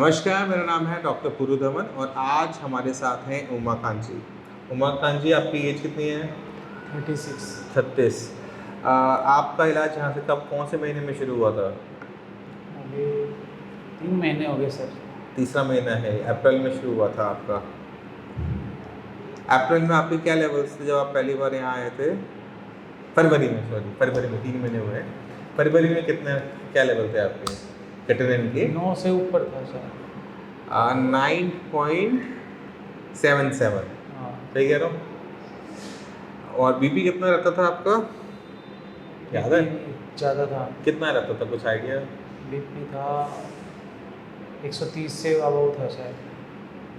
नमस्कार, मेरा नाम है डॉक्टर पुरु धवन और आज हमारे साथ हैं उमाकांत जी। उमाकांत जी, आपकी एज कितनी है? 36। 36। आपका इलाज यहाँ से कब कौन से महीने में शुरू हुआ था? अभी 3 महीने हो गए सर। तीसरा महीना है, अप्रैल में शुरू हुआ था आपका। अप्रैल में आपके क्या लेवल्स थे जब आप पहली बार यहाँ आए थे? फरवरी में 3 महीने हुए। फरवरी में कितने क्या लेवल थे आपके केटोनिन के? 9 से ऊपर था सर। 9.77। हाँ। सही कह रहा हूँ? और बीपी कितना रहता था आपका, याद है? ज़्यादा था। कितना रहता था, कुछ आइडिया? बीपी था 130 से अबव था शायद।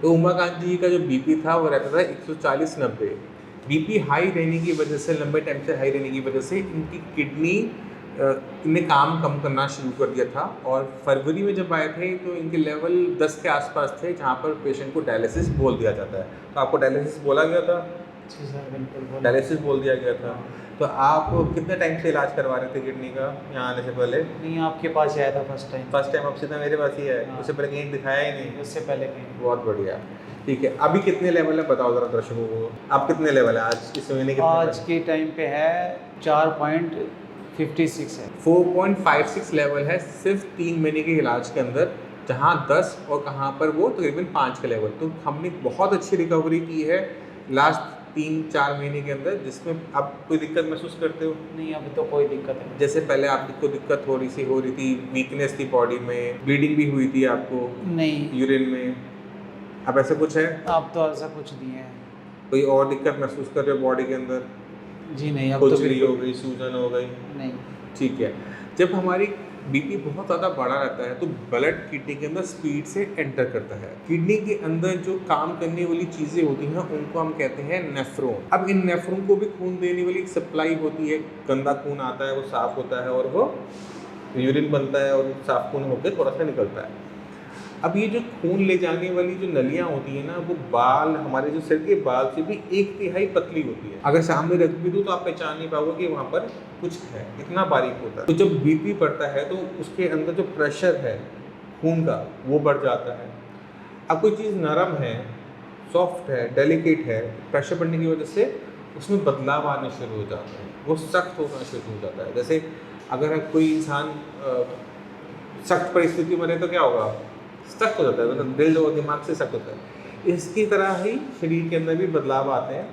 तो उमाकांत जी का जो बीपी था वो रहता था 140/90। बीपी हाई रहने की वजह से, लंबे टाइम से हाई रहने की वजह से इनकी किडनी ने काम कम करना शुरू कर दिया था और फरवरी में जब आए थे तो इनके लेवल 10 के आसपास थे, जहाँ पर पेशेंट को डायलिसिस बोल दिया जाता है। तो आपको डायलिसिस बोला गया था? जी सर, बिल्कुल डायलिसिस बोल दिया गया था। तो आप कितने टाइम से इलाज करवा रहे थे किडनी का यहाँ आने से पहले? नहीं, आपके पास आया था फर्स्ट टाइम। फर्स्ट टाइम अब सीधा मेरे पास ही है? हाँ। उससे पहले कहीं दिखाया ही नहीं? उससे पहले कहीं। बहुत बढ़िया, ठीक है। अभी कितने लेवल है बताओ ज़रा दर्शकों को, आप कितने लेवल है आज इस महीने के? आज के टाइम पे है 4.56 है। 4.56 लेवल है सिर्फ 3 महीने के इलाज के अंदर, जहाँ 10 और कहाँ पर वो तकरीबन 5 का लेवल। तो हमने बहुत अच्छी रिकवरी की है लास्ट 3-4 महीने के अंदर, जिसमें आप कोई दिक्कत महसूस करते हो? नहीं, अभी तो कोई दिक्कत नहीं। जैसे पहले आपको दिक्कत हो रही थी, वीकनेस थी बॉडी में, ब्लीडिंग भी हुई थी आपको नहीं, यूरिन में, अब ऐसा कुछ है? अब तो ऐसा कुछ नहीं है। कोई और दिक्कत महसूस कर रहे हो बॉडी के अंदर? जी नहीं, अब तो खुजली हो बिल्कुल गई, सूजन हो गई? नहीं। ठीक है। जब हमारी बीपी बहुत ज़्यादा बढ़ा रहता है तो ब्लड किडनी के अंदर स्पीड से एंटर करता है। किडनी के अंदर जो काम करने वाली चीज़ें होती हैं उनको हम कहते हैं नेफ्रॉन। अब इन नेफ्रॉन को भी खून देने वाली एक सप्लाई होती है, गंदा खून आता है, वो साफ़ होता है और वो यूरिन बनता है और साफ खून होकर थोड़ा सा निकलता है। अब ये जो खून ले जाने वाली जो नलियाँ होती हैं ना, वो बाल, हमारे जो सिर के बाल से भी 1/3 पतली होती है। अगर सामने रख भी दूँ तो आप पहचान नहीं पाओगे कि वहाँ पर कुछ है, इतना बारीक होता है। तो जब बीपी बढ़ता है तो उसके अंदर जो प्रेशर है खून का वो बढ़ जाता है। अब कोई चीज़ नरम है, सॉफ्ट है, डेलिकेट है, प्रेशर बढ़ने की वजह से उसमें बदलाव आने शुरू हो जाते हैं, वो सख्त होना शुरू हो जाता है। जैसे अगर कोई इंसान सख्त परिस्थिति में रहे तो क्या होगा, सख्त हो जाता है, मतलब दिल और दिमाग से सख्त होता है। इसकी तरह ही शरीर के अंदर भी बदलाव आते हैं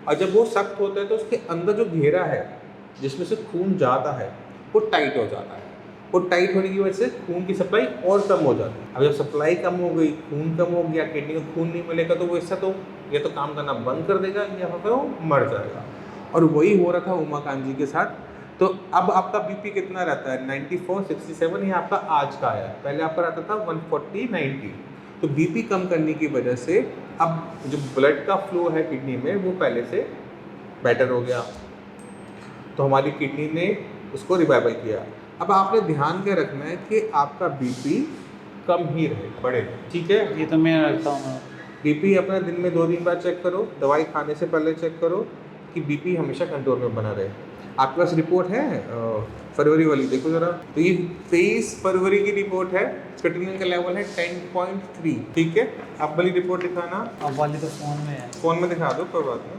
और जब वो सख्त होता है तो उसके अंदर जो घेरा है जिसमें से खून जाता है वो टाइट हो जाता है। वो टाइट होने की वजह से खून की सप्लाई और कम हो जाती है। अब जब सप्लाई कम हो गई, खून कम हो गया, किडनी को खून नहीं मिलेगा तो वो इससे तो या तो काम करना बंद कर देगा या फिर वो मर जाएगा। और वही हो रहा था उमाकांत जी के साथ। तो अब आपका बीपी कितना रहता है? 94/67 ये आपका आज का आया है, पहले आपका रहता था 140/90। तो बीपी कम करने की वजह से अब जो ब्लड का फ्लो है किडनी में वो पहले से बेटर हो गया, तो हमारी किडनी ने उसको रिवाइवल किया। अब आपने ध्यान क्या रखना है कि आपका बीपी कम ही रहे, बढ़े, ठीक है? ये तो मैं रखता हूँ। बीपी अपना दिन में 2-3 बार चेक करो, दवाई खाने से पहले चेक करो कि बीपी हमेशा कंट्रोल में बना रहे। आपके पास रिपोर्ट है फरवरी वाली, देखो ज़रा। तो ये 23 फरवरी की रिपोर्ट है, क्रिएटिनिन का लेवल है 10.3, ठीक है? आप वाली रिपोर्ट दिखाना। अब वाली तो फ़ोन में है। फ़ोन में दिखा दो, कोई बात नहीं।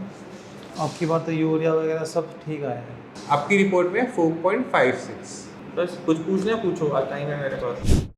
आपकी बात तो यूरिया वगैरह सब ठीक आया है। आपकी रिपोर्ट में 4.56। बस कुछ पूछना पूछो, आज टाइम है मेरे पास।